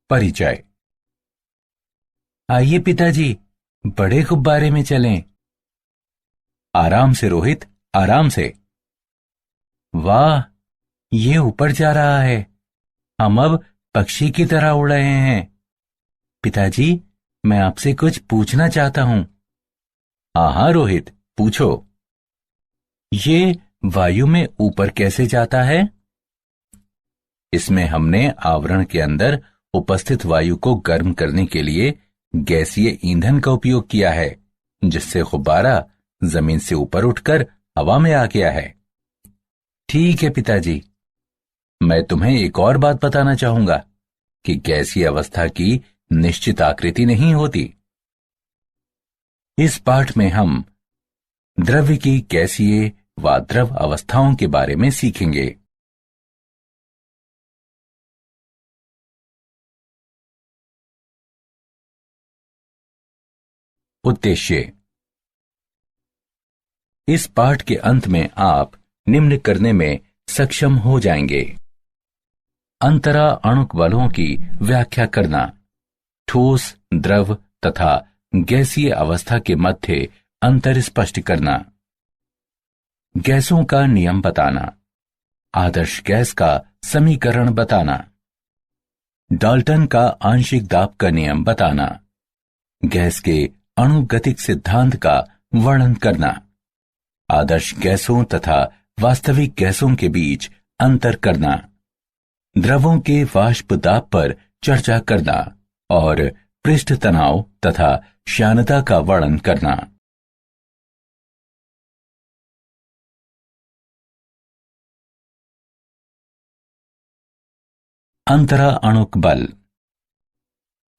परिचय। आइए पिताजी, बड़े गुब्बारे में चलें। आराम से रोहित, आराम से। वाह, ये ऊपर जा रहा है। हम अब पक्षी की तरह उड़ रहे हैं। पिताजी, मैं आपसे कुछ पूछना चाहता हूं। हाँ हाँ रोहित, पूछो। ये वायु में ऊपर कैसे जाता है? इसमें हमने आवरण के अंदर उपस्थित वायु को गर्म करने के लिए गैसीय ईंधन का उपयोग किया है, जिससे गुब्बारा जमीन से ऊपर उठकर हवा में आ गया है। ठीक है पिताजी। मैं तुम्हें एक और बात बताना चाहूंगा कि गैसीय अवस्था की निश्चित आकृति नहीं होती। इस पाठ में हम द्रव्य की गैसीय व द्रव अवस्थाओं के बारे में सीखेंगे। उद्देश्य। इस पाठ के अंत में आप निम्न करने में सक्षम हो जाएंगे। अंतरा अणुक बलों की व्याख्या करना, ठोस, द्रव तथा गैसीय अवस्था के मध्य अंतर स्पष्ट करना, गैसों का नियम बताना, आदर्श गैस का समीकरण बताना, डाल्टन का आंशिक दाब का नियम बताना, गैस के अणुगतिक सिद्धांत का वर्णन करना, आदर्श गैसों तथा वास्तविक गैसों के बीच अंतर करना, द्रवों के वाष्प दाब पर चर्चा करना और पृष्ठ तनाव तथा श्यानता का वर्णन करना। अंतरा अणुक बल।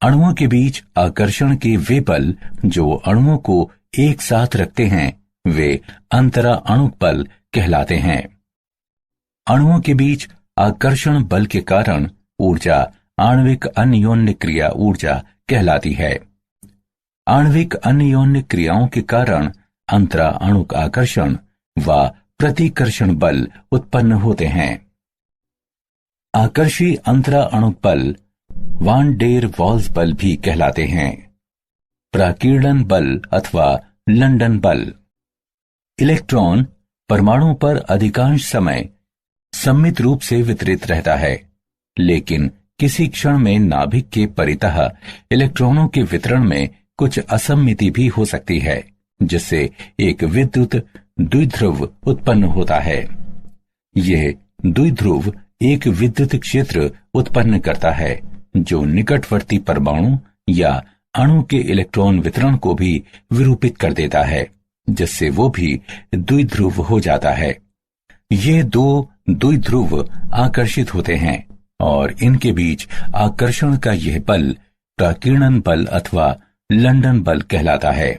अणुओं के बीच आकर्षण के वे बल जो अणुओं को एक साथ रखते हैं, वे अंतरा अणुक बल कहलाते हैं। अणुओं के बीच आकर्षण बल के कारण ऊर्जा आणविक अन्योन्य क्रिया ऊर्जा कहलाती है। आणविक अन्योन्य क्रियाओं के कारण अंतरा अणुक आकर्षण व प्रतिकर्षण बल उत्पन्न होते हैं। आकर्षी अंतरा अणुक बल वान डेर वॉल्स बल भी कहलाते हैं। प्राकीर्णन बल अथवा लंदन बल। इलेक्ट्रॉन परमाणु पर अधिकांश समय सममित रूप से वितरित रहता है, लेकिन किसी क्षण में नाभिक के परितः इलेक्ट्रॉनों के वितरण में कुछ असममिति भी हो सकती है, जिससे एक विद्युत द्विध्रुव उत्पन्न होता है। यह द्विध्रुव एक विद्युत क्षेत्र उत्पन्न करता है जो निकटवर्ती परमाणु या अणु के इलेक्ट्रॉन वितरण को भी विरूपित कर देता है, जिससे वो भी द्विध्रुव हो जाता है। ये दो द्विध्रुव आकर्षित होते हैं और इनके बीच आकर्षण का यह बल प्राकीर्णन बल अथवा लंदन बल कहलाता है।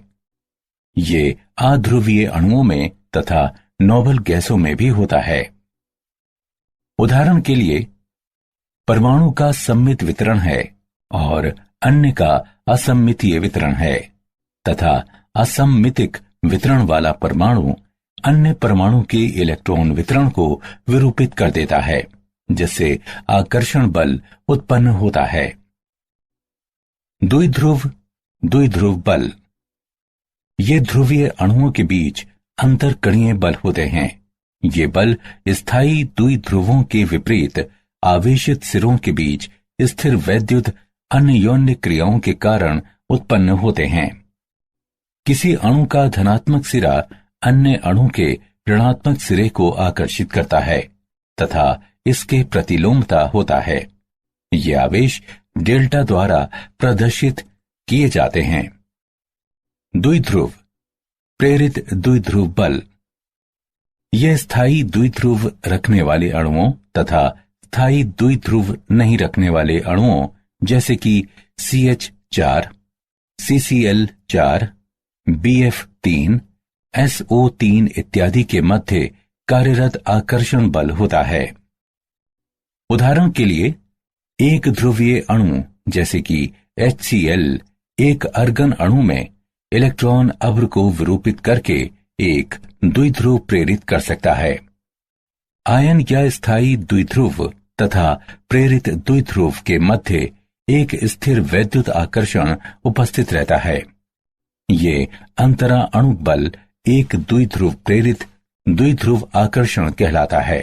ये अध्रुवीय अणुओं में तथा नोबल गैसों में भी होता है। उदाहरण के लिए, परमाणु का सममित वितरण है और अन्य का असममितीय वितरण है, तथा असममितिक वितरण वाला परमाणु अन्य परमाणु के इलेक्ट्रॉन वितरण को विरूपित कर देता है, जिससे आकर्षण बल उत्पन्न होता है। द्विध्रुव बल। ये ध्रुवीय अणुओं के बीच अंतरकणीय बल होते हैं। ये बल स्थायी द्विध्रुवों के विपरीत आवेशित सिरों के बीच स्थिर वैद्युत अन्योन्य क्रियाओं के कारण उत्पन्न होते हैं। किसी अणु का धनात्मक सिरा अन्य अणु के ऋणात्मक सिरे को आकर्षित करता है तथा इसके प्रतिलोमता होता है। ये आवेश डेल्टा द्वारा प्रदर्शित किए जाते हैं। द्विध्रुव प्रेरित द्विध्रुव बल। यह स्थायी द्विध्रुव रखने वाले अणुओं तथा स्थायी द्विध्रुव नहीं रखने वाले अणुओं जैसे कि CH4, CCl4, BF3, SO3 इत्यादि के मध्य कार्यरत आकर्षण बल होता है। उदाहरण के लिए, एक ध्रुवीय अणु जैसे कि HCl एक अर्गन अणु में इलेक्ट्रॉन अभ्र को विरूपित करके एक द्विध्रुव प्रेरित कर सकता है। आयन या स्थायी द्विध्रुव तथा प्रेरित द्विध्रुव के मध्य एक स्थिर वैद्युत आकर्षण उपस्थित रहता है। ये अंतरा अणु बल एक द्विध्रुव प्रेरित द्विध्रुव आकर्षण कहलाता है।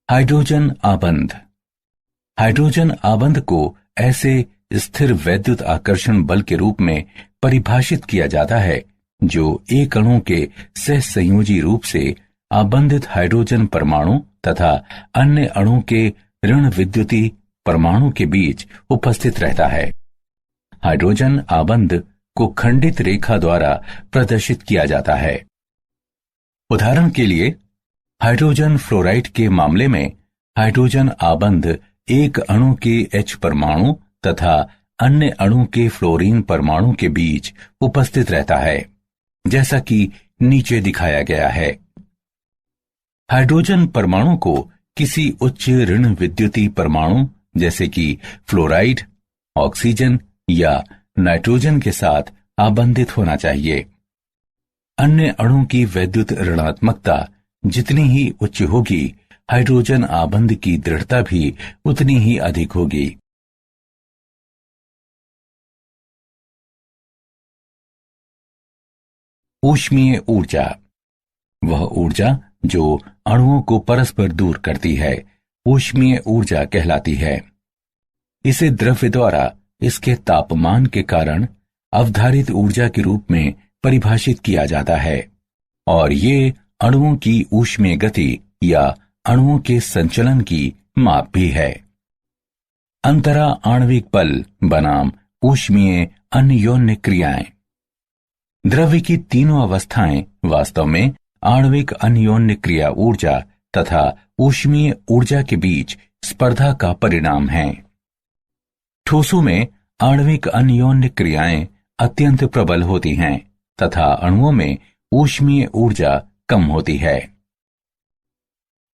हाइड्रोजन आबंध। हाइड्रोजन आबंध को ऐसे स्थिर वैद्युत आकर्षण बल के रूप में परिभाषित किया जाता है जो एक अणु के सहसंयोजी रूप से आबंधित हाइड्रोजन परमाणु तथा अन्य अणु के ऋण विद्युती परमाणु के बीच उपस्थित रहता है। हाइड्रोजन आबंध को खंडित रेखा द्वारा प्रदर्शित किया जाता है। उदाहरण के लिए हाइड्रोजन फ्लोराइड के मामले में हाइड्रोजन आबंध एक अणु के H परमाणु तथा अन्य अणु के फ्लोरीन परमाणु के बीच उपस्थित रहता है, जैसा कि नीचे दिखाया गया है। हाइड्रोजन परमाणु को किसी उच्च ऋण विद्युती परमाणु जैसे कि फ्लोराइड, ऑक्सीजन या नाइट्रोजन के साथ आबंधित होना चाहिए। अन्य अणु की वैद्युत ऋणात्मकता जितनी ही उच्च होगी, हाइड्रोजन आबंध की दृढ़ता भी उतनी ही अधिक होगी। ऊष्मीय ऊर्जा। वह ऊर्जा जो अणुओं को परस्पर दूर करती है, ऊष्मीय ऊर्जा कहलाती है। इसे द्रव्य द्वारा इसके तापमान के कारण अवधारित ऊर्जा के रूप में परिभाषित किया जाता है और ये अणुओं की ऊष्मीय गति या अणुओं के संचलन की माप भी है। अंतरा आणविक बल बनाम ऊष्मीय अन्योन्य क्रियाएं। द्रव्य की तीनों अवस्थाएं वास्तव में आणविक अन्योन्य क्रिया ऊर्जा तथा ऊष्मीय ऊर्जा के बीच स्पर्धा का परिणाम है। ठोसों में आणविक अन्योन्य क्रियाएं अत्यंत प्रबल होती हैं तथा अणुओं में ऊष्मीय ऊर्जा कम होती है।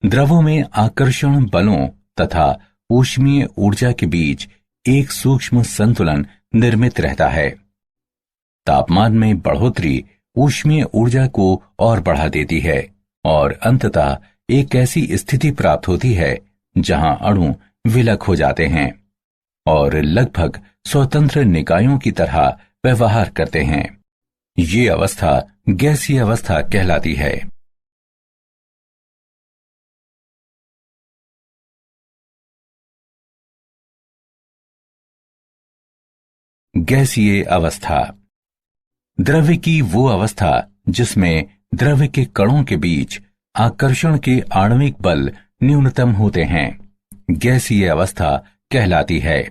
द्रवों में आकर्षण बलों तथा ऊष्मीय ऊर्जा के बीच एक सूक्ष्म संतुलन निर्मित रहता है। तापमान में बढ़ोतरी ऊष्मीय ऊर्जा को और बढ़ा देती है और अंततः एक ऐसी स्थिति प्राप्त होती है जहां अणु विलक हो जाते हैं और लगभग स्वतंत्र निकायों की तरह व्यवहार करते हैं। ये अवस्था गैसीय अवस्था कहलाती है। गैसीय अवस्था। द्रव्य की वो अवस्था जिसमें द्रव्य के कणों के बीच आकर्षण के आणविक बल न्यूनतम होते हैं, गैसीय अवस्था कहलाती है।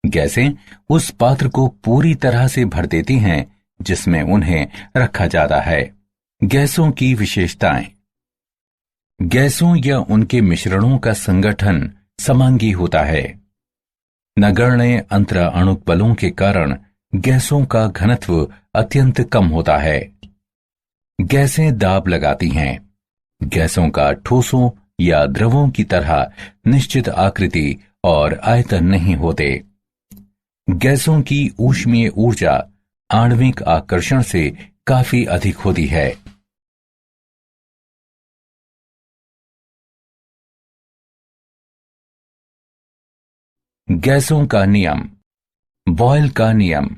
गैसें उस पात्र को पूरी तरह से भर देती हैं जिसमें उन्हें रखा जाता है। गैसों की विशेषताएं। गैसों या उनके मिश्रणों का संगठन समांगी होता है। नगण्य अंतरा अणुक बलों के कारण गैसों का घनत्व अत्यंत कम होता है। गैसें दाब लगाती हैं। गैसों का ठोसों या द्रवों की तरह निश्चित आकृति और आयतन नहीं होते। गैसों की ऊष्मीय ऊर्जा आणविक आकर्षण से काफी अधिक होती है। गैसों का नियम। बॉयल का नियम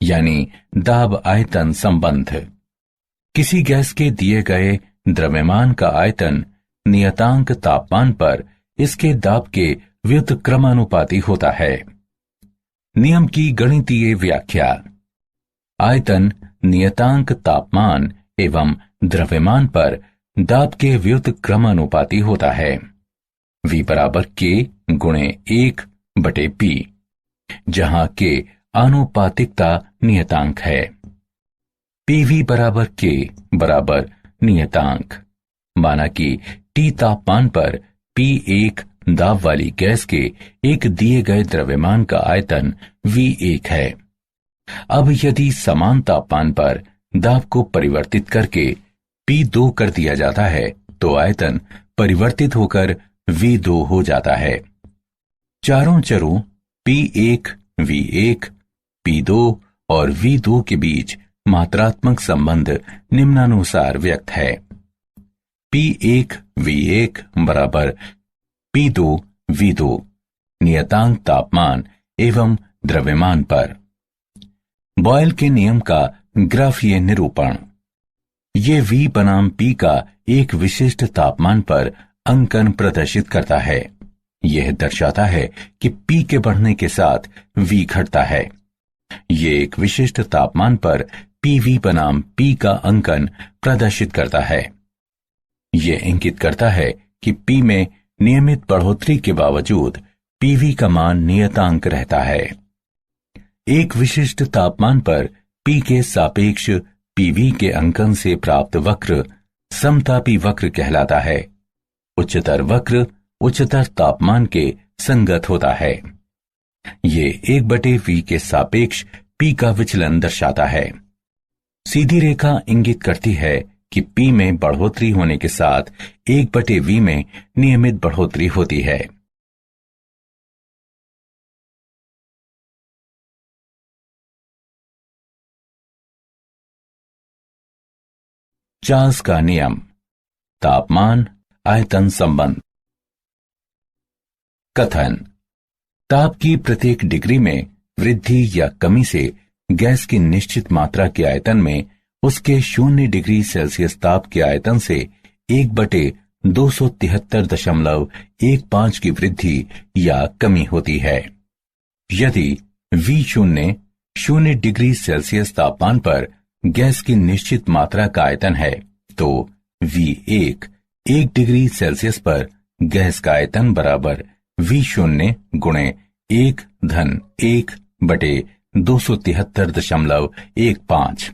यानी दाब आयतन संबंध। किसी गैस के दिए गए द्रव्यमान का आयतन नियतांक तापमान पर इसके दाब के व्युत्क्रमानुपाती होता है। नियम की गणितीय व्याख्या। आयतन नियतांक तापमान एवं द्रव्यमान पर दाब के व्युत्क्रमानुपाती होता है। V बराबर K गुणे 1/P, जहां K आनुपातिकता नियतांक है। PV बराबर K बराबर नियतांक। माना कि T तापमान पर P1 दाब वाली गैस के एक दिए गए द्रव्यमान का आयतन V1 है। अब यदि समान तापमान पर दाब को परिवर्तित करके P2 कर दिया जाता है तो आयतन परिवर्तित होकर V2 हो जाता है। चारों चरों P1, V1, P2 और V2 के बीच मात्रात्मक संबंध निम्नानुसार व्यक्त है। P1 V1 बराबर P2 V2, नियतांक तापमान एवं द्रव्यमान पर। बॉयल के नियम का ग्राफीय निरूपण। ये V बनाम P का एक विशिष्ट तापमान पर अंकन प्रदर्शित करता है। यह दर्शाता है कि P के बढ़ने के साथ V घटता है। ये एक विशिष्ट तापमान पर PV बनाम P का अंकन प्रदर्शित करता है। यह इंगित करता है कि P में नियमित बढ़ोतरी के बावजूद PV का मान नियतांक रहता है। एक विशिष्ट तापमान पर P के सापेक्ष PV के अंकन से प्राप्त वक्र समतापी वक्र कहलाता है। उच्चतर वक्र उच्चतर तापमान के संगत होता है। ये 1/V के सापेक्ष P का विचलन दर्शाता है। सीधी रेखा इंगित करती है कि P में बढ़ोतरी होने के साथ 1/V में नियमित बढ़ोतरी होती है। चार्ल्स का नियम, तापमान आयतन संबंध। कथन: ताप की प्रत्येक डिग्री में वृद्धि या कमी से गैस की निश्चित मात्रा के आयतन में उसके 0 डिग्री सेल्सियस ताप के आयतन से 1/273.15 की वृद्धि या कमी होती है। यदि V0 0 डिग्री सेल्सियस तापमान पर गैस की निश्चित मात्रा का आयतन है, तो V1 1 डिग्री सेल्सियस पर गैस का आयतन बराबर V0 गुणे 1/273.15।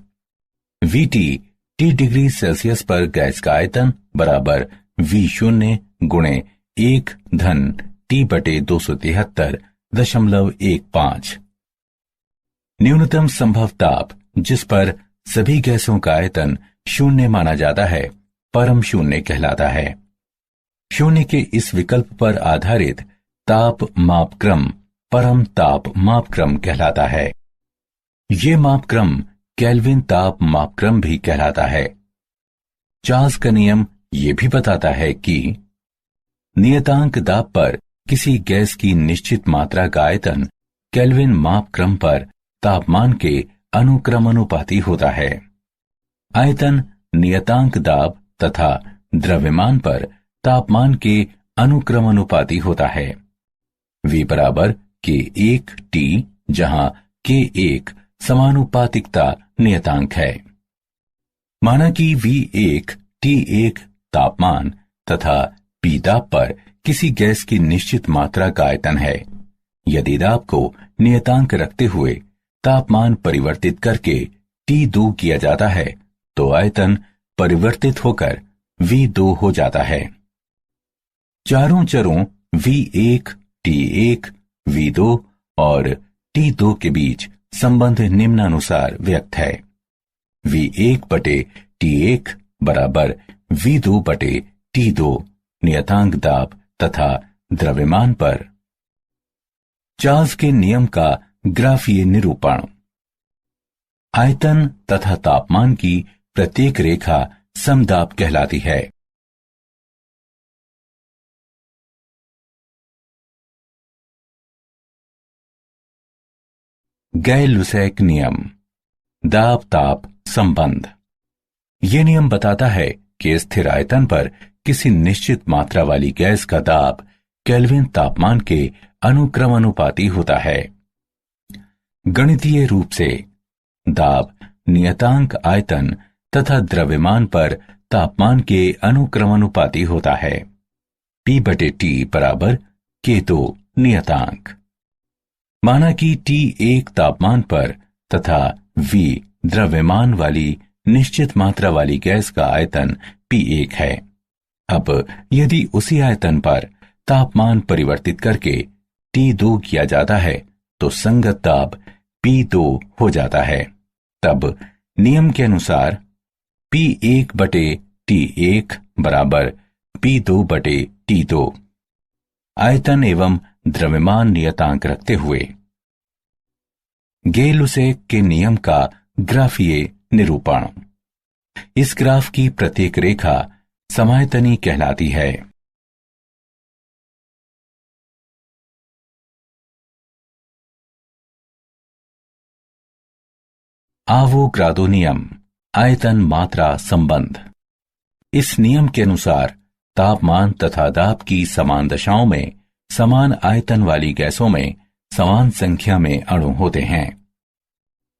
VT T डिग्री सेल्सियस पर गैस का आयतन बराबर V0 गुणे 1/T/273.15। न्यूनतम संभव ताप जिस पर सभी गैसों का आयतन 0 माना जाता है, परम शून्य कहलाता है। शून्य के इस विकल्प पर आधारित ताप मापक्रम परम ताप मापक्रम कहलाता है। ये मापक्रम केल्विन ताप मापक्रम भी कहलाता है। चार्ल्स का नियम ये भी बताता है कि नियतांक दाब पर किसी गैस की निश्चित मात्रा का आयतन केल्विन मापक्रम पर तापमान के अनुक्रमानुपाती होता है। आयतन नियतांक दाब तथा द्रव्यमान पर तापमान के अनुक्रमानुपाती होता है। V बराबर K1T, जहां K1 समानुपातिकता नियतांक है। माना कि V1 T1 तापमान तथा P दाब पर किसी गैस की निश्चित मात्रा का आयतन है। यदि दाब को नियतांक रखते हुए तापमान परिवर्तित करके T2 किया जाता है, तो आयतन परिवर्तित होकर V2 हो जाता है। चारों चरों V1, T1, V2 और T2 के बीच संबंध निम्नानुसार व्यक्त है। V1/T1 बराबर V2/T2 नियतांक दाब तथा द्रव्यमान पर। चार्ल्स के नियम का ग्राफीय निरूपण। आयतन तथा तापमान की प्रत्येक रेखा समदाब कहलाती है। गै-लुसैक नियम, दाब ताप संबंध। यह नियम बताता है कि स्थिर आयतन पर किसी निश्चित मात्रा वाली गैस का दाब केल्विन तापमान के अनुक्रमानुपाती होता है। गणितीय रूप से दाब नियतांक आयतन तथा द्रव्यमान पर तापमान के अनुक्रमानुपाती होता है। P/T बराबर K2 नियतांक। माना कि T1 तापमान पर तथा V द्रव्यमान वाली निश्चित मात्रा वाली गैस का आयतन P1 है। अब यदि उसी आयतन पर तापमान परिवर्तित करके T2 किया जाता है, तो संगत दाब P2 हो जाता है। तब नियम के अनुसार P1/T1 बराबर P2/T2। आयतन एवं द्रव्यमान नियतांक रखते हुए गै-लुसैक के नियम का ग्राफीय निरूपण। इस ग्राफ की प्रत्येक रेखा समायतनी कहलाती है। आवोगाद्रो नियम, आयतन मात्रा संबंध। इस नियम के अनुसार तापमान तथा दाब की समान दशाओं में समान आयतन वाली गैसों में समान संख्या में अणु होते हैं।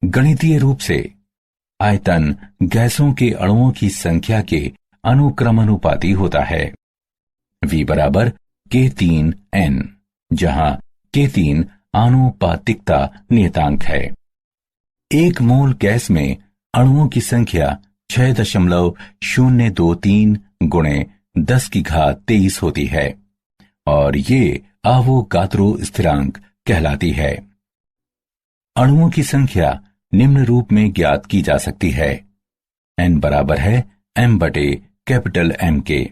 गणितीय रूप से आयतन गैसों के अणुओं की संख्या के अनुक्रमानुपाती होता है। V बराबर K3n, जहां K3 आनुपातिकता नियतांक है। एक मोल गैस में अणुओं की संख्या 6.023 गुणे 10⁻23 होती है और ये आवोगाद्रो स्थिरांक कहलाती है। अणुओं की संख्या निम्न रूप में ज्ञात की जा सकती है। n बराबर है m/M के,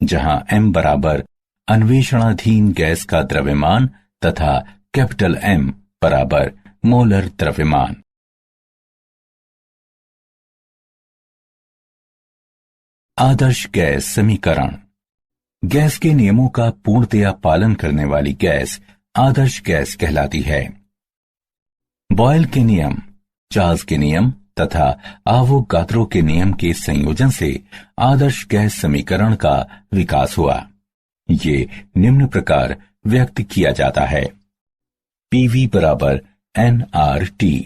जहां m बराबर अन्वेषणाधीन गैस का द्रव्यमान तथा M बराबर मोलर द्रव्यमान। आदर्श गैस समीकरण। गैस के नियमों का पूर्णतया पालन करने वाली गैस आदर्श गैस कहलाती है। बॉयल के नियम, चार्ल्स के नियम तथा आवोगाद्रो के नियम के संयोजन से आदर्श गैस समीकरण का विकास हुआ। ये निम्न प्रकार व्यक्त किया जाता है। PV बराबर nRT,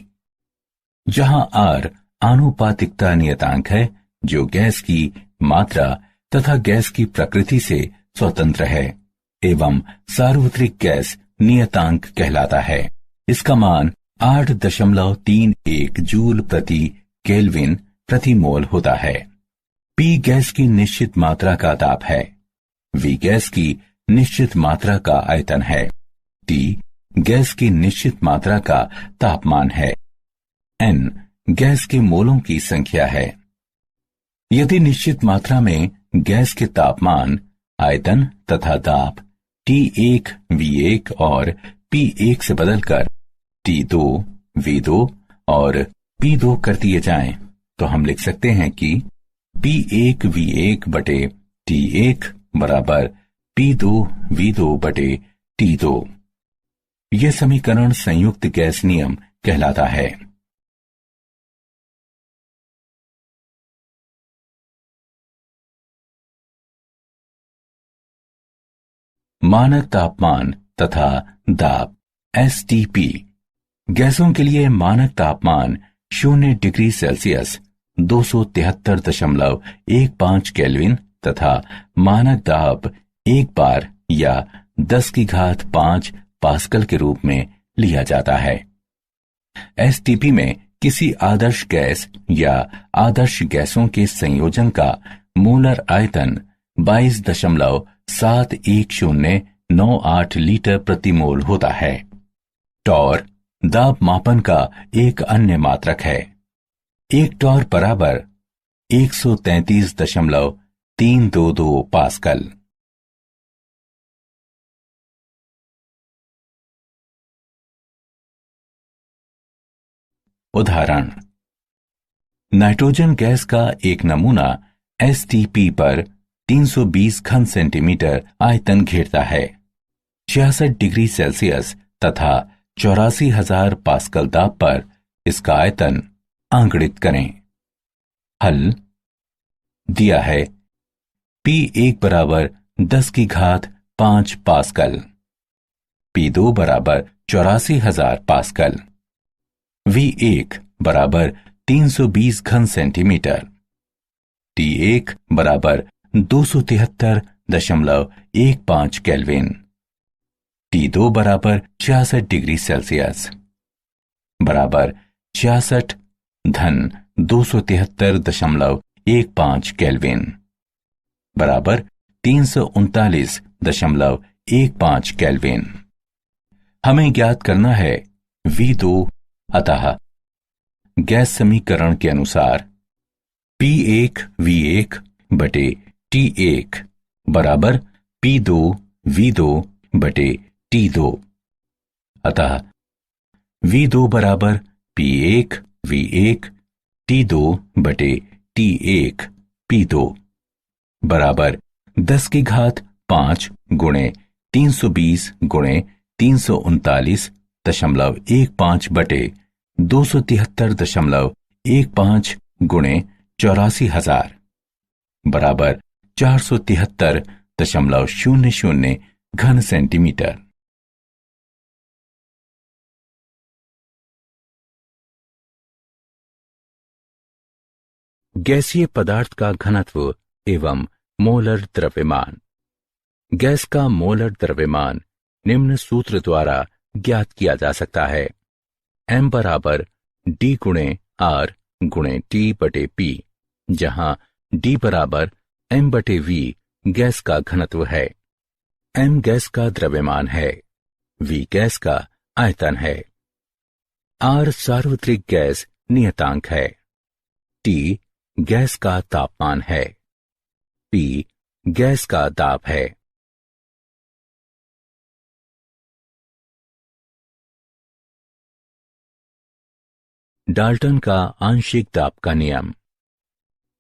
जहां R आनुपातिकता नियतांक है जो गैस की मात्रा तथा गैस की प्रकृति से स्वतंत्र है एवं सार्वत्रिक गैस नियतांक कहलाता है। इसका मान 8.31 जूल प्रति केल्विन प्रति मोल होता है। P गैस की निश्चित मात्रा का ताप है। V गैस की निश्चित मात्रा का आयतन है। T गैस की निश्चित मात्रा का तापमान है। N गैस के मोलों की संख्या है। यदि निश्चित मात्रा में गैस के तापमान, आयतन तथा दाब T1, V1 और P1 से बदलकर T2, V2 और P2 कर दिए जाएं, तो हम लिख सकते हैं कि P1 V1 बटे T1 बराबर P2 V2 बटे T2। यह समीकरण संयुक्त गैस नियम कहलाता है। मानक तापमान तथा दाब STP। गैसों के लिए मानक तापमान 0 डिग्री सेल्सियस 273.15 केल्विन तथा मानक दाब 1 बार या 10⁵ पास्कल के रूप में लिया जाता है। STP में किसी आदर्श गैस या आदर्श गैसों के संयोजन का मोलर आयतन 22.71098 लीटर प्रति मोल होता है। टॉर दाब मापन का एक अन्य मात्रक है। एक टॉर बराबर 133.322 पास्कल। उदाहरण, नाइट्रोजन गैस का एक नमूना STP पर 320 घन सेंटीमीटर आयतन घेरता है। 66 डिग्री सेल्सियस तथा 84,000 पास्कल दाब पर इसका आयतन आंकड़ित करें। हल दिया है। P1 बराबर 10⁵5 पास्कल, P2 बराबर 84,000 पास्कल, V1 बराबर 320 घन सेंटीमीटर, T1 बराबर 273.15 केल्विन, T2 बराबर 66 डिग्री सेल्सियस बराबर 66 धन 273.15 केल्विन बराबर 339.15 केल्विन। हमें ज्ञात करना है V2। अतः गैस समीकरण के अनुसार P1 V1 बटे T1 बराबर P2 V2 बटे T2। अतः V2 बराबर P1 V1 T2 बटे T1 P2 बराबर 10⁵5 गुणे 320 गुणे 339.15 बटे 273.15 गुणे 84,000 बराबर 473.00 घन सेंटीमीटर। गैसीय पदार्थ का घनत्व एवं मोलर द्रव्यमान। गैस का मोलर द्रव्यमान निम्न सूत्र द्वारा ज्ञात किया जा सकता है। m बराबर d गुणे r गुणे t बटे p, जहां d बराबर m बटे v गैस का घनत्व है, m गैस का द्रव्यमान है, v गैस का आयतन है, r सार्वत्रिक गैस नियतांक है, t गैस का तापमान है, p गैस का दाब है। डाल्टन का आंशिक दाब का नियम।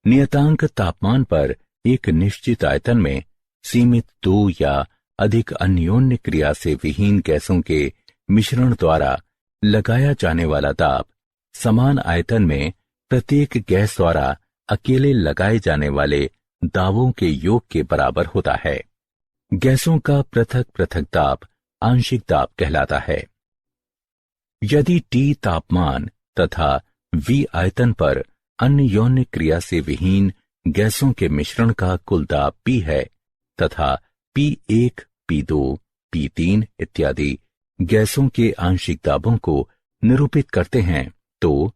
नियतांक तापमान पर एक निश्चित आयतन में सीमित दो या अधिक अन्योन्य क्रिया से विहीन गैसों के मिश्रण द्वारा लगाया जाने वाला दाब समान आयतन में प्रत्येक गैस द्वारा अकेले लगाए जाने वाले दाबों के योग के बराबर होता है। गैसों का पृथक पृथक दाब आंशिक दाब कहलाता है। यदि T तापमान तथा V आयतन पर अन्योन्य क्रिया से विहीन गैसों के मिश्रण का कुल दाब P है तथा P1, P2, P3 इत्यादि गैसों के आंशिक दाबों को निरूपित करते हैं तो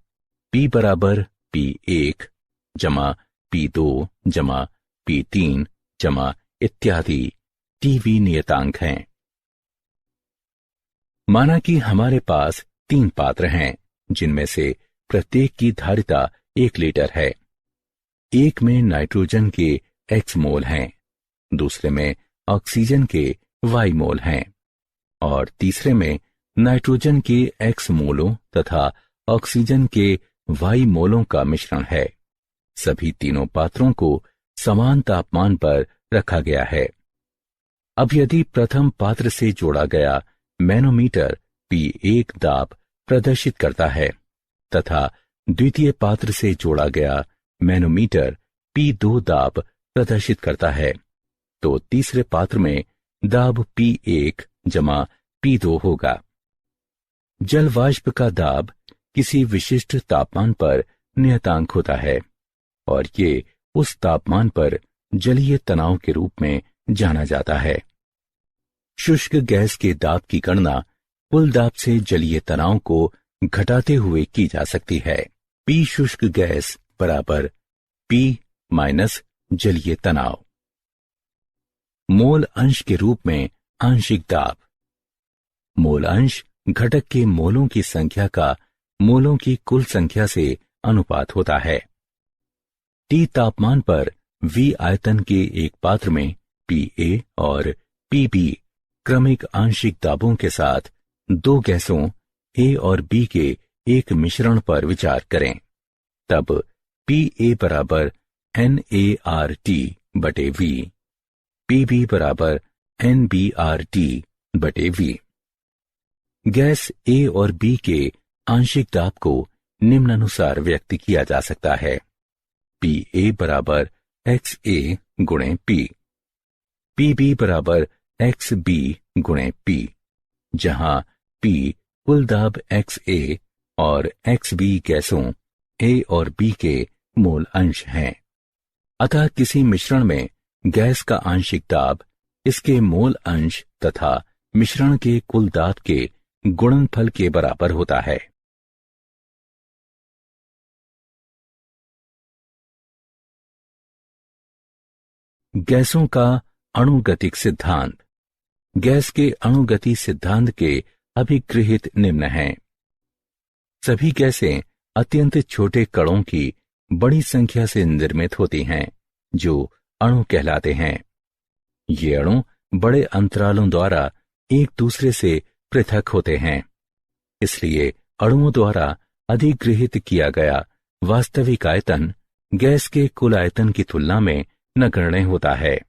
P बराबर P1 जमा P2 जमा P3 जमा इत्यादि TV नियतांक हैं। माना कि हमारे पास 3 पात्र हैं जिनमें से प्रत्येक की धारिता 1 लीटर है। एक में नाइट्रोजन के X मोल हैं, दूसरे में ऑक्सीजन के Y मोल हैं और तीसरे में नाइट्रोजन के X मोलों तथा ऑक्सीजन के Y मोलों का मिश्रण है। सभी तीनों पात्रों को समान तापमान पर रखा गया है। अब यदि प्रथम पात्र से जोड़ा गया मैनोमीटर P1 दाब प्रदर्शित करता है तथा द्वितीय पात्र से जोड़ा गया मैनोमीटर P2 दाब प्रदर्शित करता है, तो तीसरे पात्र में दाब P1 जमा P2 होगा। जल वाष्प का दाब किसी विशिष्ट तापमान पर नियतांक होता है और ये उस तापमान पर जलीय तनाव के रूप में जाना जाता है। शुष्क गैस के दाब की गणना कुल दाब से जलीय तनाव को घटाते हुए की जा सकती है। P शुष्क गैस बराबर P माइनस जलीय तनाव। मोल अंश के रूप में आंशिक दाब। मोल अंश घटक के मोलों की संख्या का मोलों की कुल संख्या से अनुपात होता है। T तापमान पर V आयतन के एक पात्र में Pa और Pb क्रमिक आंशिक दाबों के साथ दो गैसों A और B के एक मिश्रण पर विचार करें। तब Pa बराबर NaRT बटे V, Pb बराबर NbRT बटे V। गैस A और B के आंशिक दाब को निम्नानुसार व्यक्त किया जा सकता है। Pa बराबर XA गुणे P, Pb बराबर XB गुणे P, जहां P कुल दाब XA और XB गैसों A और B के मोल अंश हैं। अतः किसी मिश्रण में गैस का आंशिक दाब इसके मोल अंश तथा मिश्रण के कुल दाब के गुणनफल के बराबर होता है। गैसों का अणुगतिक सिद्धांत। गैस के अणुगति सिद्धांत के अभिगृहित निम्न हैं। सभी गैसें अत्यंत छोटे कणों की बड़ी संख्या से निर्मित होती हैं जो अणु कहलाते हैं। ये अणु बड़े अंतरालों द्वारा एक दूसरे से पृथक होते हैं, इसलिए अणुओं द्वारा अधिगृहित किया गया वास्तविक आयतन गैस के कुल आयतन की तुलना में नगण्य होता है।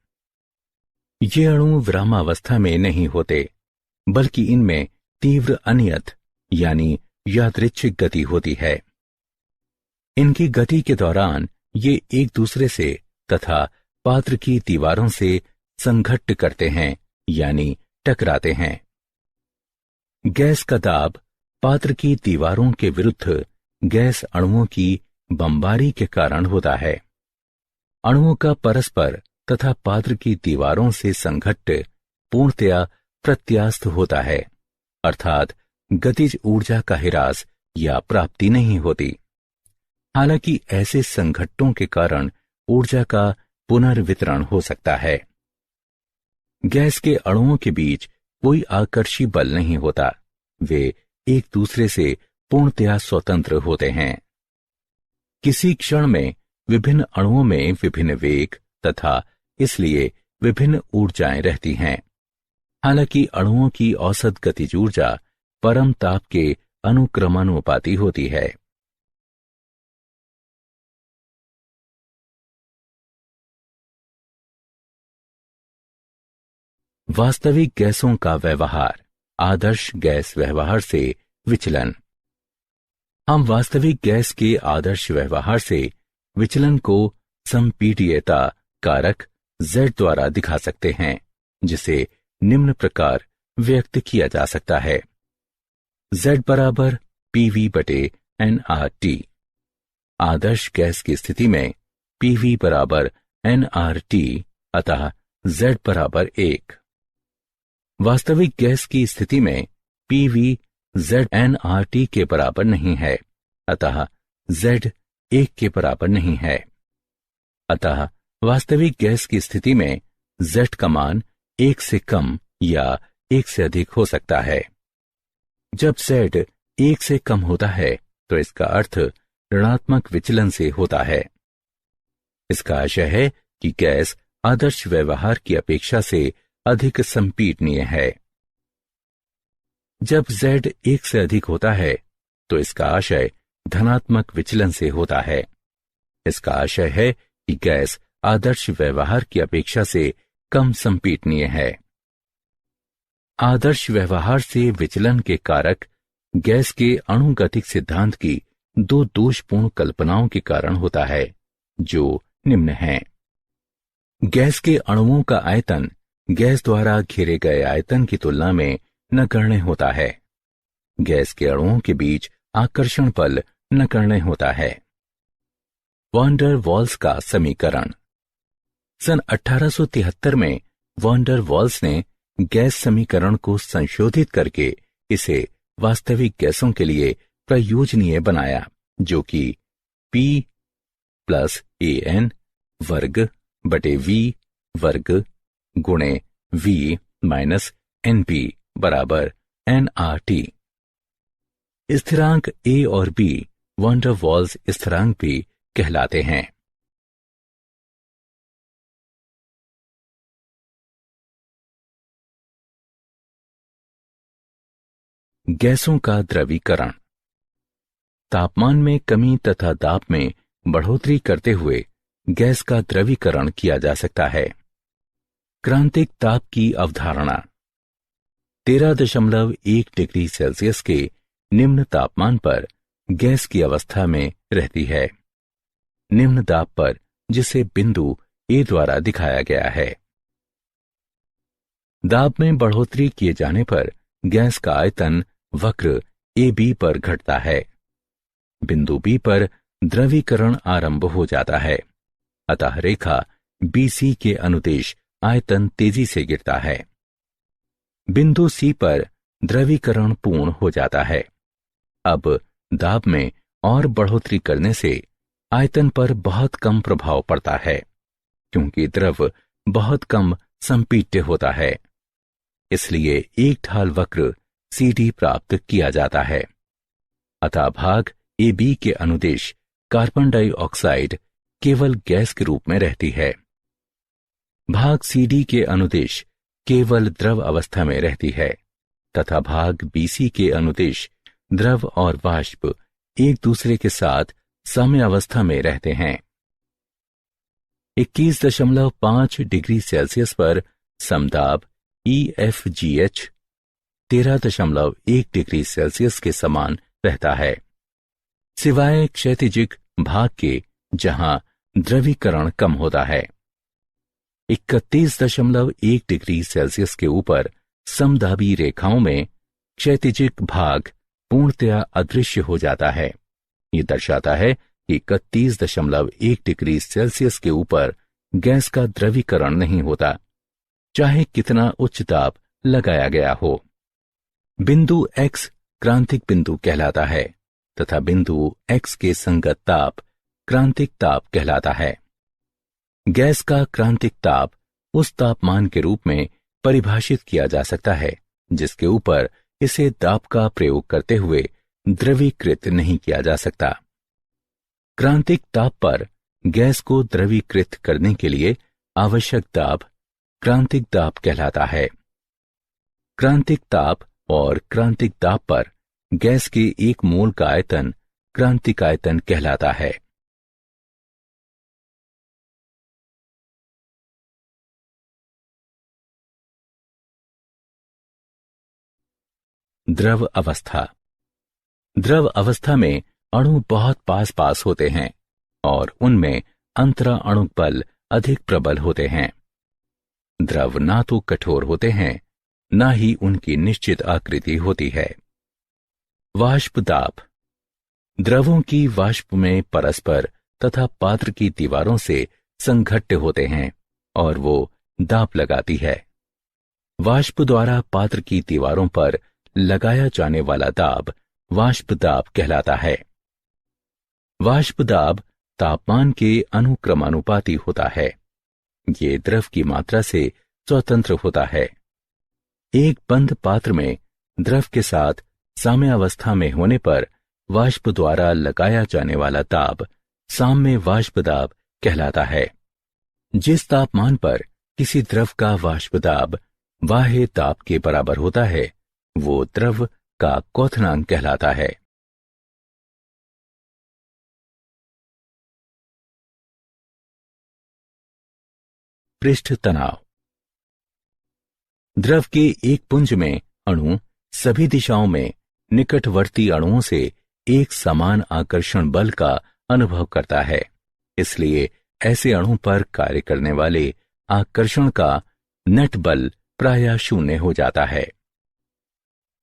ये अणु विरामावस्था में नहीं होते, बल्कि इनमें तीव्र अनियत यानी यादृच्छिक गति होती है। इनकी गति के दौरान ये एक दूसरे से तथा पात्र की दीवारों से संघट्ट करते हैं, यानी टकराते हैं। गैस का दाब पात्र की दीवारों के विरुद्ध गैस अणुओं की बमबारी के कारण होता है। अणुओं का परस्पर तथा पात्र की दीवारों से संघट्ट पूर्णतया प्रत्यास्थ होता है, अर्थात गतिज ऊर्जा का ह्रास या प्राप्ति नहीं होती। हालांकि ऐसे संघट्टों के कारण ऊर्जा का पुनर्वितरण हो सकता है। गैस के अणुओं के बीच कोई आकर्षी बल नहीं होता, वे एक दूसरे से पूर्णतया स्वतंत्र होते हैं। किसी क्षण में विभिन्न अणुओं में विभिन्न वेग तथा इसलिए विभिन्न ऊर्जाएं रहती हैं। हालांकि अणुओं की औसत गतिज ऊर्जा परम ताप के अनुक्रमानुपाती होती है। वास्तविक गैसों का व्यवहार, आदर्श गैस व्यवहार से विचलन। हम वास्तविक गैस के आदर्श व्यवहार से विचलन को संपीड्यता कारक Z द्वारा दिखा सकते हैं, जिसे निम्न प्रकार व्यक्त किया जा सकता है। Z बराबर PV बटे nRT। आदर्श गैस की स्थिति में PV बराबर nRT, अतः Z बराबर 1। वास्तविक गैस की स्थिति में PV Z nRT के बराबर नहीं है, अतः Z 1 के बराबर नहीं है। अतः वास्तविक गैस की स्थिति में Z का मान 1 से कम या 1 से अधिक हो सकता है। जब Z 1 से कम होता है तो इसका अर्थ ऋणात्मक विचलन से होता है। इसका आशय है कि गैस आदर्श व्यवहार की अपेक्षा से अधिक संपीडनीय है। जब Z 1 से अधिक होता है तो इसका आशय धनात्मक विचलन से होता है। इसका आशय है कि गैस आदर्श व्यवहार की अपेक्षा से कम संपीडनीय है। आदर्श व्यवहार से विचलन के कारक गैस के अणुगतिक सिद्धांत की दो दोषपूर्ण कल्पनाओं के कारण होता है, जो निम्न हैं। गैस के अणुओं का आयतन गैस द्वारा घेरे गए आयतन की तुलना में नगण्य होता है। गैस के अणुओं के बीच आकर्षण बल नगण्य होता है। वॉन डर वाल्स का समीकरण। सन 1873 में वॉन डर वाल्स ने गैस समीकरण को संशोधित करके इसे वास्तविक गैसों के लिए प्रयोजनीय बनाया, जो कि P प्लस AN वर्ग बटे V वर्ग गुणे V माइनस NP बराबर nRT। स्थिरांक A और B वॉन डर वाल्स स्थिरांक भी कहलाते हैं। गैसों का द्रवीकरण। तापमान में कमी तथा दाब में बढ़ोतरी करते हुए गैस का द्रवीकरण किया जा सकता है। क्रांतिक ताप की अवधारणा। 13.1 डिग्री सेल्सियस के निम्न तापमान पर गैस की अवस्था में रहती है। निम्न दाब पर, जिसे बिंदु A द्वारा दिखाया गया है। दाब में बढ़ोतरी किए जाने पर गैस का आयतन वक्र AB पर घटता है। बिंदु B पर द्रवीकरण आरंभ हो जाता है, अतः रेखा BC के अनुदेश आयतन तेजी से गिरता है। बिंदु C पर द्रवीकरण पूर्ण हो जाता है। अब दाब में और बढ़ोतरी करने से आयतन पर बहुत कम प्रभाव पड़ता है, क्योंकि द्रव बहुत कम संपीड्य होता है। इसलिए एक ढाल वक्र CD प्राप्त किया जाता है। अतः भाग AB के अनुदेश कार्बन डाइऑक्साइड केवल गैस के रूप में रहती है। भाग CD के अनुदेश केवल द्रव अवस्था में रहती है तथा भाग BC के अनुदेश द्रव और वाष्प एक दूसरे के साथ साम्यावस्था में रहते हैं। 21.5 डिग्री सेल्सियस पर समदाब EFGH 13.1 डिग्री सेल्सियस के समान रहता है, सिवाय क्षैतिजिक भाग के जहां द्रवीकरण कम होता है। 31.1 डिग्री सेल्सियस के ऊपर समदाबी रेखाओं में क्षैतिजिक भाग पूर्णतया अदृश्य हो जाता है। ये दर्शाता है कि 31.1 डिग्री सेल्सियस के ऊपर गैस का द्रवीकरण नहीं होता, चाहे कितना उच्च ताप लगाया गया हो। बिंदु X क्रांतिक बिंदु कहलाता है तथा बिंदु X के संगत ताप क्रांतिक ताप कहलाता है। गैस का क्रांतिक ताप उस तापमान के रूप में परिभाषित किया जा सकता है जिसके ऊपर इसे दाब का प्रयोग करते हुए द्रवीकृत नहीं किया जा सकता। क्रांतिक ताप पर गैस को द्रवीकृत करने के लिए आवश्यक दाब क्रांतिक दाब कहलाता है। क्रांतिक ताप और क्रांतिक दाब पर गैस के एक मोल का आयतन क्रांतिक आयतन कहलाता है। द्रव अवस्था। द्रव अवस्था में अणु बहुत पास पास होते हैं और उनमें अंतरा अणुक बल अधिक प्रबल होते हैं। द्रव ना तो कठोर होते हैं, ना ही उनकी निश्चित आकृति होती है। वाष्प दाब। द्रवों की वाष्प में परस्पर तथा पात्र की दीवारों से संघट्ट होते हैं और वो दाब लगाती है। वाष्प द्वारा पात्र की दीवारों पर लगाया जाने वाला दाब वाष्प दाब कहलाता है। वाष्प दाब तापमान के अनुक्रमानुपाती होता है। ये द्रव की मात्रा से स्वतंत्र होता है। एक बंद पात्र में द्रव के साथ साम्यावस्था में होने पर वाष्प द्वारा लगाया जाने वाला दाब साम्य वाष्प दाब कहलाता है। जिस तापमान पर किसी द्रव का वाष्प दाब बाह्य दाब के बराबर होता है वो द्रव का क्वथनांक कहलाता है। पृष्ठ तनाव। द्रव के एक पुंज में अणु सभी दिशाओं में निकटवर्ती अणुओं से एक समान आकर्षण बल का अनुभव करता है। इसलिए ऐसे अणु पर कार्य करने वाले आकर्षण का नेट बल प्रायः शून्य हो जाता है।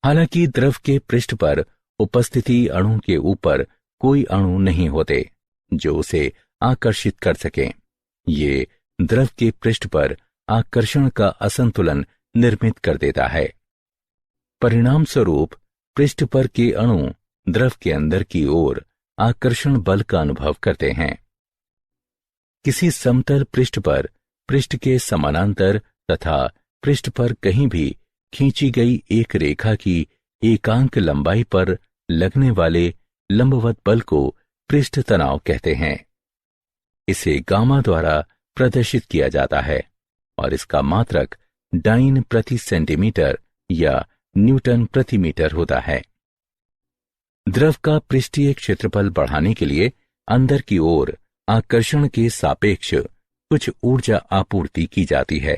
हालांकि द्रव के पृष्ठ पर उपस्थिति अणु के ऊपर कोई अणु नहीं होते जो उसे आकर्षित कर सकें। ये द्रव के पृष्ठ पर आकर्षण का असंतुलन निर्मित कर देता है। परिणाम स्वरूप पृष्ठ पर के अणु द्रव के अंदर की ओर आकर्षण बल का अनुभव करते हैं। किसी समतल पृष्ठ पर पृष्ठ के समानांतर तथा पृष्ठ पर कहीं भी खींची गई एक रेखा की एकांक लंबाई पर लगने वाले लंबवत बल को पृष्ठ तनाव कहते हैं। इसे गामा द्वारा प्रदर्शित किया जाता है और इसका मात्रक डाइन प्रति सेंटीमीटर या न्यूटन प्रति मीटर होता है। द्रव का पृष्ठीय क्षेत्रफल बढ़ाने के लिए अंदर की ओर आकर्षण के सापेक्ष कुछ ऊर्जा आपूर्ति की जाती है।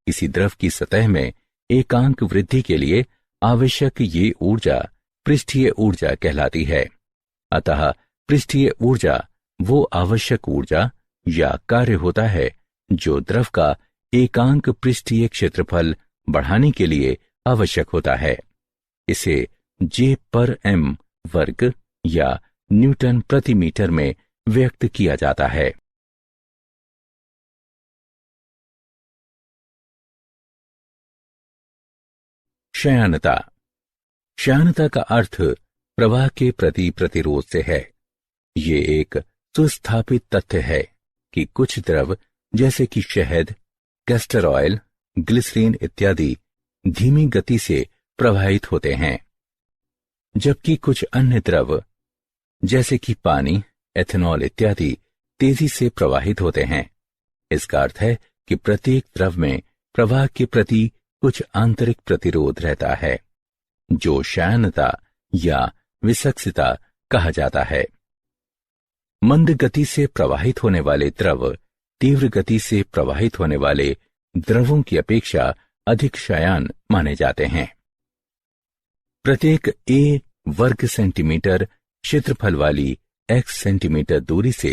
किसी द्रव की सतह में एकांक वृद्धि के लिए आवश्यक ये ऊर्जा पृष्ठीय ऊर्जा कहलाती है। अतः पृष्ठीय ऊर्जा वो आवश्यक ऊर्जा या कार्य होता है जो द्रव का एकांक पृष्ठीय क्षेत्रफल बढ़ाने के लिए आवश्यक होता है। इसे J/m वर्ग या न्यूटन प्रति मीटर में व्यक्त किया जाता है। श्यानता। श्यानता का अर्थ प्रवाह के प्रति प्रतिरोध से है। ये एक सुस्थापित तथ्य है कि कुछ द्रव जैसे कि शहद, कैस्टर ऑयल, ग्लिसरीन इत्यादि धीमी गति से प्रवाहित होते हैं, जबकि कुछ अन्य द्रव जैसे कि पानी, एथेनॉल इत्यादि तेजी से प्रवाहित होते हैं। इसका अर्थ है कि प्रत्येक द्रव में प्रवाह के प्रति कुछ आंतरिक प्रतिरोध रहता है जो श्यानता या विसक्सिता कहा जाता है। मंद गति से प्रवाहित होने वाले द्रव तीव्र गति से प्रवाहित होने वाले द्रवों की अपेक्षा अधिक श्यान माने जाते हैं। प्रत्येक A वर्ग सेंटीमीटर क्षेत्रफल वाली x सेंटीमीटर दूरी से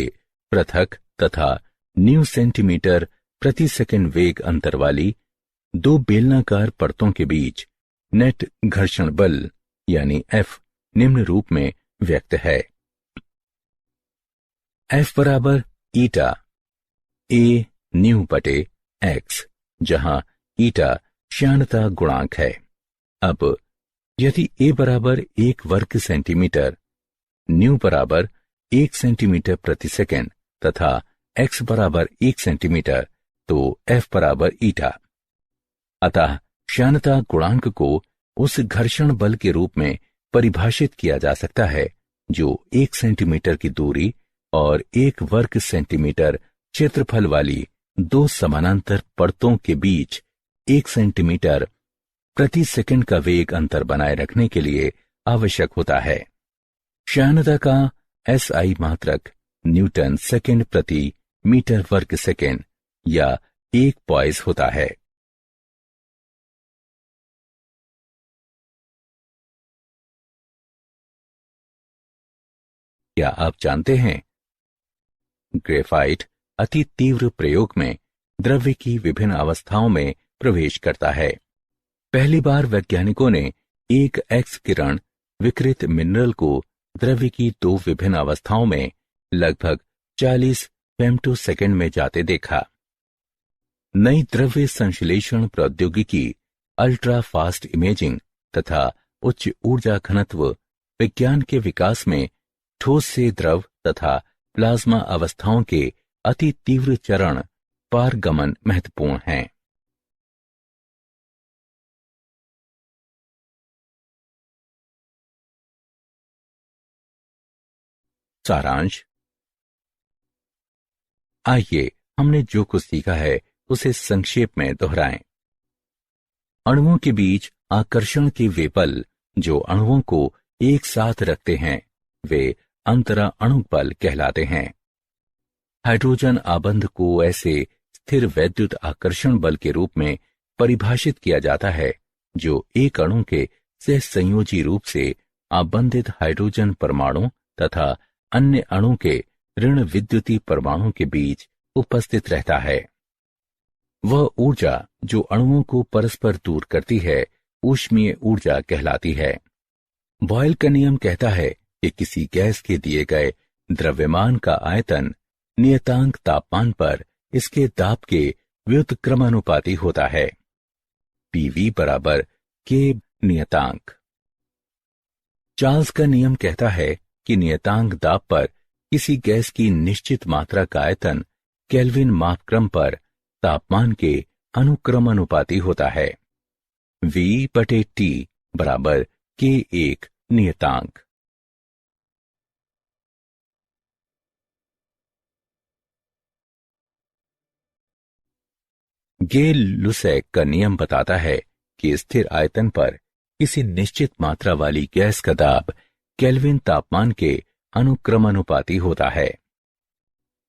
पृथक तथा न्यू सेंटीमीटर प्रति सेकंड वेग अंतर वाली दो बेलनाकार परतों के बीच नेट घर्षण बल यानी F निम्न रूप में व्यक्त है। F बराबर ईटा A न्यू बटे x, जहां ईटा श्यानता गुणांक है। अब यदि A बराबर 1 वर्ग सेंटीमीटर, न्यू बराबर 1 सेंटीमीटर प्रति सेकंड तथा x बराबर 1 सेंटीमीटर, तो F बराबर ईटा। अतः श्यानता गुणांक को उस घर्षण बल के रूप में परिभाषित किया जा सकता है जो 1 सेंटीमीटर की दूरी और 1 वर्ग सेंटीमीटर क्षेत्रफल वाली दो समानांतर परतों के बीच 1 सेंटीमीटर प्रति सेकंड का वेग अंतर बनाए रखने के लिए आवश्यक होता है। श्यानता का SI मात्रक न्यूटन सेकंड प्रति मीटर वर्ग सेकंड या 1 पॉइस होता है। क्या आप जानते हैं, ग्रेफाइट अति तीव्र प्रयोग में द्रव्य की विभिन्न अवस्थाओं में प्रवेश करता है। पहली बार वैज्ञानिकों ने एक एक्स किरण विकिरित मिनरल को द्रव्य की दो विभिन्न अवस्थाओं में लगभग 40 फेम्टोसेकंड में जाते देखा। नई द्रव्य संश्लेषण प्रौद्योगिकी, अल्ट्रा फास्ट इमेजिंग तथा उच्च ऊर्जा घनत्व विज्ञान के विकास में ठोस से द्रव तथा प्लाज्मा अवस्थाओं के अति तीव्र चरण पारगमन महत्वपूर्ण हैं। सारांश। आइए हमने जो कुछ सीखा है उसे संक्षेप में दोहराएं। अणुओं के बीच आकर्षण के वे बल जो अणुओं को एक साथ रखते हैं वे अंतरा अणु बल कहलाते हैं। हाइड्रोजन आबंध को ऐसे स्थिर वैद्युत आकर्षण बल के रूप में परिभाषित किया जाता है जो एक अणु के सहसंयोजी रूप से आबंधित हाइड्रोजन परमाणु तथा अन्य अणु के ऋण विद्युतीय परमाणु के बीच उपस्थित रहता है। वह ऊर्जा जो अणुओं को परस्पर दूर करती है ऊष्मीय ऊर्जा कहलाती है। बॉयल का नियम कहता है कि किसी गैस के दिए गए द्रव्यमान का आयतन नियतांक तापमान पर इसके दाब के व्युत्क्रमानुपाती होता है। PV बराबर K नियतांक। चार्ल्स का नियम कहता है कि नियतांक दाब पर किसी गैस की निश्चित मात्रा का आयतन केल्विन मापक्रम पर तापमान के अनुक्रमानुपाती होता है। V/T बराबर K1 नियतांक। गे लुसेक का नियम बताता है कि स्थिर आयतन पर किसी निश्चित मात्रा वाली गैस का दाब केल्विन तापमान के अनुक्रमानुपाती होता है।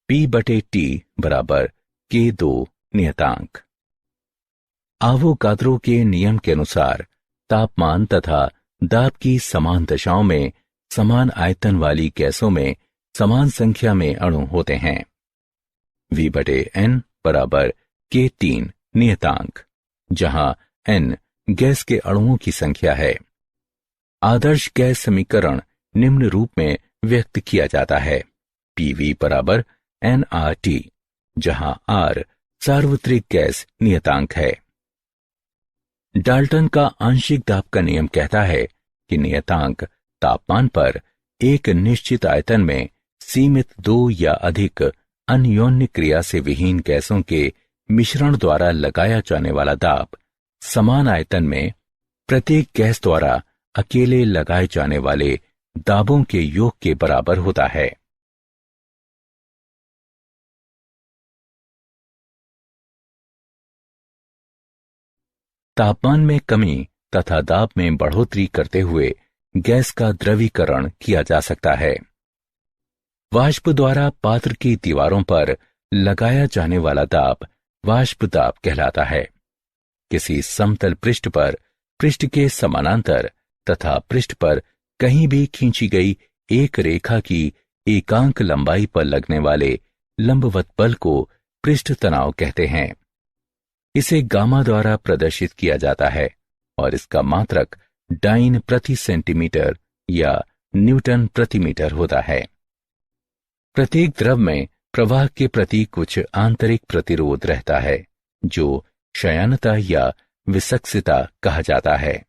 P/T बराबर K2 नियतांक। आवोगाद्रो के नियम के अनुसार तापमान तथा दाब की समान दशाओं में समान आयतन वाली गैसों में समान संख्या में अणु होते हैं। V/N बराबर K3 नियतांक, जहां N गैस के अणुओं की संख्या है। आदर्श गैस समीकरण निम्न रूप में व्यक्त किया जाता है। PV बराबर nRT, जहां R सार्वत्रिक गैस नियतांक है। डाल्टन का आंशिक दाब का नियम कहता है कि नियतांक तापमान पर एक निश्चित आयतन में सीमित दो या अधिक अन्योन्य क्रिया से विहीन गैसों के मिश्रण द्वारा लगाया जाने वाला दाब समान आयतन में प्रत्येक गैस द्वारा अकेले लगाए जाने वाले दाबों के योग के बराबर होता है। तापमान में कमी तथा दाब में बढ़ोतरी करते हुए गैस का द्रवीकरण किया जा सकता है। वाष्प द्वारा पात्र की दीवारों पर लगाया जाने वाला दाब वाष्प दाब कहलाता है। किसी समतल पृष्ठ पर पृष्ठ के समानांतर तथा पृष्ठ पर कहीं भी खींची गई एक रेखा की एकांक लंबाई पर लगने वाले लंबवत बल को पृष्ठ तनाव कहते हैं। इसे गामा द्वारा प्रदर्शित किया जाता है और इसका मात्रक डाइन प्रति सेंटीमीटर या न्यूटन प्रति मीटर होता है। प्रत्येक द्रव में प्रवाह के प्रति कुछ आंतरिक प्रतिरोध रहता है जो क्षयणता या विसक्सिता कहा जाता है।